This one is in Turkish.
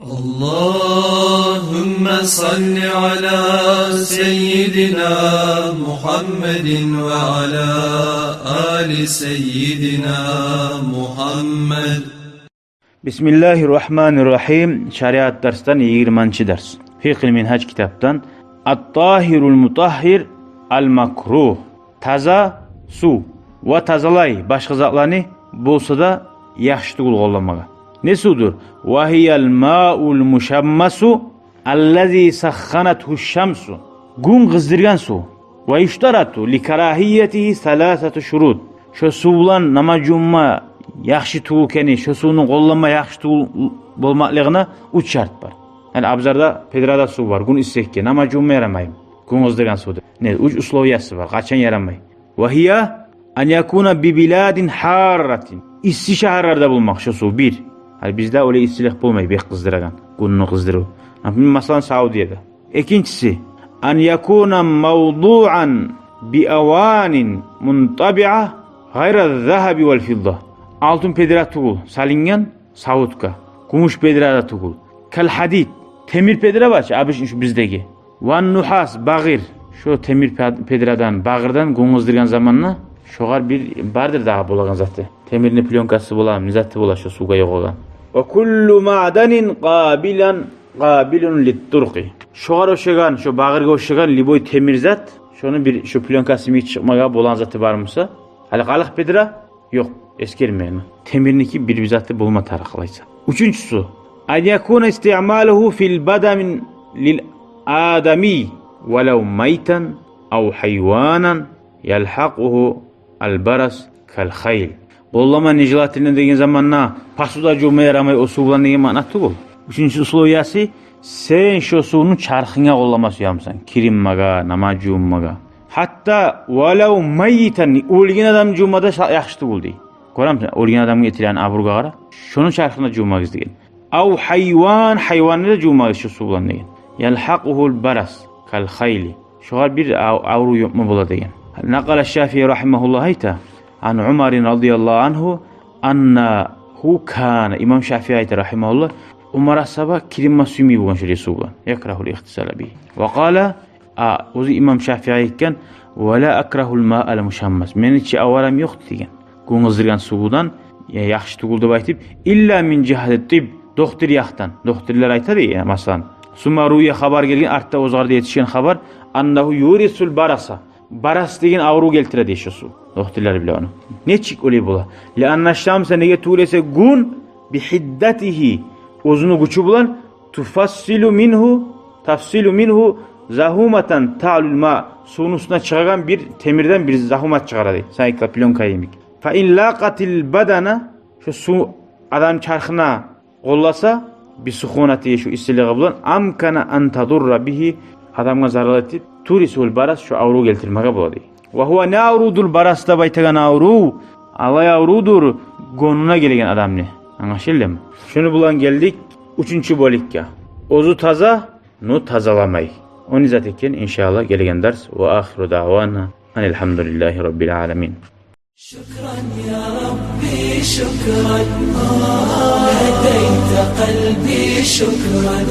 Allahümme salli ala seyyidina Muhammedin ve ala ali seyyidina Muhammed. Bismillahirrahmanirrahim. Şeriat dersden 20. ders. Fiqh-i Minhac kitaptan At-Tahirul Mutahhir Al-Makruh. Taza su ve tazalay başka zatlarını bolsa da yaxşı tugul qollamaga. Ne sudur? Vahiyel ma'ul muşammasu allazi sakhanathu şamsu. Gün kızdırgan su. Ve iştaratu li karahiyetihi salasatu şurut. Şu su bilan namacumma yaxşı tugul keni, şu suyun qollama yaxşı tugul bolmaklığına 3 şart var. Yani abzarda pedrada su var. Gün issekke namacumma yaramayım. Gün kızdırgan sudur. Ne? 3 usloviyası var. Kaçan yaramay. Vahiye an yakuna bi biladin harratin. İssi şehirlerde bulmak şu su bir. Hani bizde öyle istilik bulmayı bek kızdıragan. Gününü kızdırı. Mesela Saudiye'de. İkincisi an yakuna mevdu'an bi avanin muntabi'a gayra zahabi vel fidda. Altın pedra tugul salingan Saudka. Gumuş pedra tugul. Kal hadid. Temir pedra var abi şu bizdeki. Van nuhas bagir. Şu temir pedradan bagırdan gün kızdırgan zamanla şoğar bir bardır daha bulagan zaten. Temirini plonkası bulan, nizatı bula şu suga yok olan. Ve kullu ma'danin qabilun lit-turqi. Şoğar oşegan, şu bağırga oşegan liboy temir zat, şunu bir şu plonkası mi çıkmaga bulan zatı var mısa? Hali qalık pedra yok, eskermeyen. Temiriniki bir zatı bulma taraqlaysa. Üçüncüsü, an yakuna isti'maluhu fil badamin lil adami velev maytan aw hayvanan yelhaquhu al-baras kal-khayl. Bollama neclatinin degen zamanna pasuda cuma yaramay o su bilan degen ma'na tugul. Üçüncü usloviyasi sen şu suyun çarxına qollama suyamsan. Kirimmaga, namajummaga. Hatta walaw mayitan o'lgan adam jumada yaxshi tugul dey. Ko'ramsan, o'lgan adamga etilan aburga qara. Şunun çarxına jumagiz degen. Aw hayvanni da jumagiz şu su bilan degen. Yalhaquhu al-baras kal-khayl. Şoğar bir avru yopma bola degen. Naqala Şafii rahimahullah ayta an Umar radıyallahu anhu annahu kana İmam Şafii ayta rahimahullah Umar sabah kirimma sumi bugan şöyle sugan yakrahul ihtisala bi ve qala ozi İmam Şafii aytgan ve la akrahul ma'al mushammas men hiç avaram yo'q degan gün kızdırgan sudan yaxshi tugul deb aytib illa min jihati tib doktor yaxtan doktorlar aytadi ya masalan sumaruya xabar kelgan artda o'zgarda yetishgan xabar annahu yurisul barasa baras degen avru keltiradi şu su. Doktorlar bile onu. Neçik öyle bula? Le anlaştamsa nege tuğlese gün bi hiddatihi uzunu gücü bulan tafsilu minhu zahumatan ta'lul ma suyun üstüne çıkaran bir temirden bir zahumat çıkaradı. Sayıkla plonka yemik. Fa in laqatil badana şu su adam çarxına qollasa bi suhunati şu istiliği bulan amkana an tadurra bihi adamga zarar etip turisul baras şu avru keltirmege boladi. Ve huve ne avrudul baras da baytagan avru alay avrudur gonuna gelegen adam ne? Anlaşıldı mı? Şunu bulan geldik 3. bölükke. Ozu taza, nu tazalamay. Onu zaten inşallah gelegen ders ve ahiru davana elhamdülillahi rabbil alamin. Şükran ya Rabbi şükran hedeyte kalbi şükran